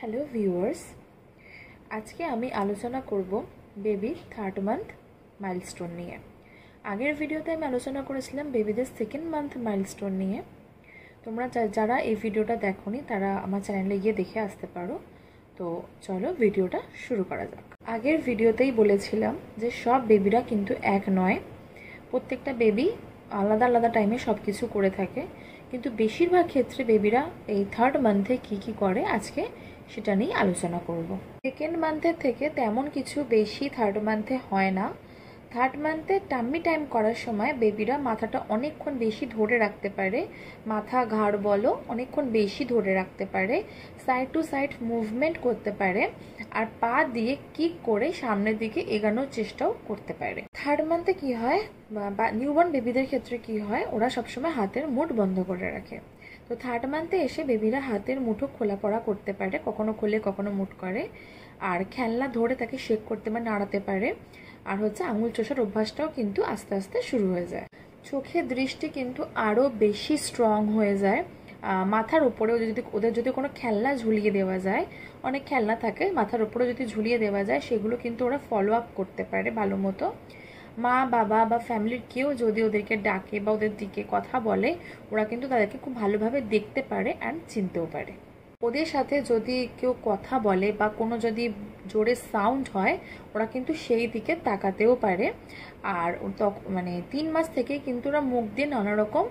Hello viewers, আজকে আমি আলোচনা করব বেবির 3rd মান্থ মাইলস্টোন নিয়ে। আগের ভিডিওতে আমি আলোচনা করেছিলাম বেবিদের 2nd মান্থ মাইলস্টোন নিয়ে। তোমরা যারা এই ভিডিওটা দেখোনি তারা আমার চ্যানেলে গিয়ে দেখে আসতে পারো। তো চলো ভিডিওটা শুরু করা যাক। আগের ভিডিওতেই বলেছিলাম যে সব বেবিরা কিন্তু এক নয়, প্রত্যেকটা বেবি আলাদা আলাদা টাইমে সব কিছু করে থাকে, কিন্তু বেশিরভাগ ক্ষেত্রে বেবিরা এই 3rd মান্থে কি করে আজকে সেটা নিয়ে আলোচনা করব। 2nd মান্থের থেকে তেমন কিছু বেশি 3rd মান্থে হয় না। 3rd মান্থে টাম্মি টাইম করার সময় বেবিরা মাথাটা অনেকক্ষণ বেশি ধরে রাখতে পারে, মাথা ঘাড় বলো অনেকক্ষণ বেশি ধরে রাখতে পারে, সাইড টু সাইড মুভমেন্ট করতে পারে, আর পা দিয়ে কিক করে সামনের দিকে এগানোর চেষ্টাও করতে পারে। 3rd মান্থে কি হয় বা নিউবর্ন বেবিদের ক্ষেত্রে কি হয়, ওরা সবসময় হাতের মুঠ বন্ধ করে রাখে। তো 3rd মান্থে এসে বেবিরা হাতের মুঠো খোলা পড়া করতে পারে, কখনো খোলে কখনো মুঠ করে, আর খেলনা ধরে তাকে শেক করতে বা নাড়াতে পারে, আর আঙুল চোষার অভ্যাসটাও কিন্তু আস্তে আস্তে শুরু হয়ে যায়। চোখের দৃষ্টি কিন্তু আরও বেশি স্ট্রং হয়ে যায়। মাথার উপরেও ওদের যদি কোনো খেলনা ঝুলিয়ে দেওয়া যায়, অনেক খেলনা থাকে মাথার উপরে যদি ঝুলিয়ে দেওয়া যায়, সেগুলো কিন্তু ওরা ফলো আপ করতে পারে ভালো মতো। মা বাবা বা ফ্যামিলির কেউ যদি ওদেরকে ডাকে বা ওদের দিকে কথা বলে, ওরা কিন্তু তাদেরকে খুব ভালোভাবে দেখতে পারে অ্যান্ড চিনতেও পারে। ওদের সাথে যদি কেউ কথা বলে বা কোনো যদি জোরে সাউন্ড হয়, ওরা কিন্তু সেই দিকে তাকাতেও পারে। আর 3 মাস থেকেই কিন্তু ওরা মুখ দিয়ে নানা রকম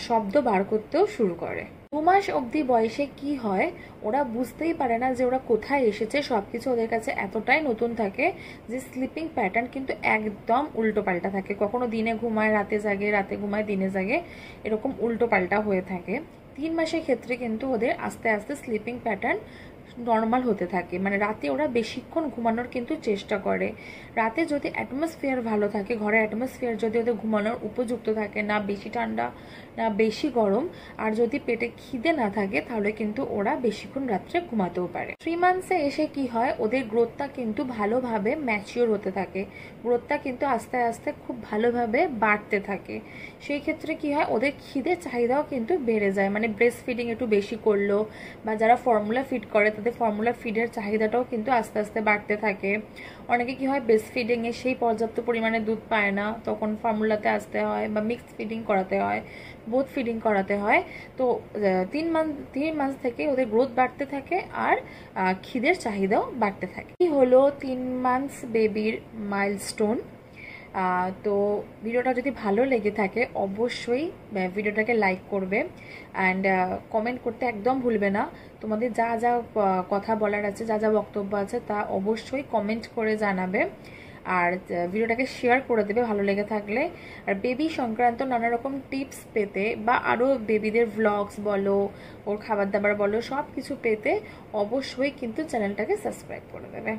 শব্দ বার করতেও শুরু করে। 2 মাস অবধি বয়সে কি হয়, ওরা বুঝতেই পারে না যে ওরা কোথায় এসেছে। সবকিছু ওদের কাছে এতটাই নতুন থাকে যে স্লিপিং প্যাটার্ন কিন্তু একদম উল্টো পাল্টা থাকে। কখনো দিনে ঘুমায় রাতে জাগে, রাতে ঘুমায় দিনে জাগে, এরকম উল্টো পাল্টা হয়ে থাকে। 3 মাসের ক্ষেত্রে কিন্তু ওদের আস্তে আস্তে স্লিপিং প্যাটার্ন নর্মাল হতে থাকে, মানে রাতে ওরা বেশিক্ষণ ঘুমানোর কিন্তু চেষ্টা করে। রাতে যদি অ্যাটমসফিয়ার ভালো থাকে, ঘরের অ্যাটমসফিয়ার যদি ওদের ঘুমানোর উপযুক্ত থাকে, না বেশি ঠান্ডা না বেশি গরম, আর যদি পেটে খিদে না থাকে, তাহলে কিন্তু ওরা বেশিক্ষণ রাত্রে ঘুমাতেও পারে। 3 মান্থসে এসে কি হয়, ওদের গ্রোথটা কিন্তু ভালোভাবে ম্যাচিওর হতে থাকে, গ্রোথটা কিন্তু আস্তে আস্তে খুব ভালোভাবে বাড়তে থাকে। সেই ক্ষেত্রে কি হয়, ওদের খিদের চাহিদাও কিন্তু বেড়ে যায়, মানে ব্রেস্ট ফিডিং একটু বেশি করলো বা যারা ফর্মুলা ফিড করে তাদের ফর্মুলা ফিডের চাহিদাটাও কিন্তু আস্তে আস্তে বাড়তে থাকে। অনেকে কি হয়, ব্রেস্ট ফিডিংয়ে সেই পর্যাপ্ত পরিমাণে দুধ পায় না, তখন ফর্মুলাতে আসতে হয় বা মিক্সড ফিডিং করাতে হয়, বোথ ফিডিং করাতে হয়। তো 3 মাস থেকে ওদের গ্রোথ বাড়তে থাকে আর খিদের চাহিদাও বাড়তে থাকে। এই হলো 3 মান্থস বেবির মাইলস্টোন। তো ভিডিওটা যদি ভালো লেগে থাকে অবশ্যই ভিডিওটাকে লাইক করবে অ্যান্ড কমেন্ট করতে একদম ভুলবে না। তোমাদের যা যা কথা বলার আছে, যা যা বক্তব্য আছে, তা অবশ্যই কমেন্ট করে জানাবে, আর ভিডিওটাকে শেয়ার করে দেবে ভালো লেগে থাকলে। আর বেবি সংক্রান্ত নানা রকম টিপস পেতে বা আরও বেবিদের ভ্লগস বলো, ওর খাবার দাবার বলো, সব কিছু পেতে অবশ্যই কিন্তু চ্যানেলটাকে সাবস্ক্রাইব করে দেবে।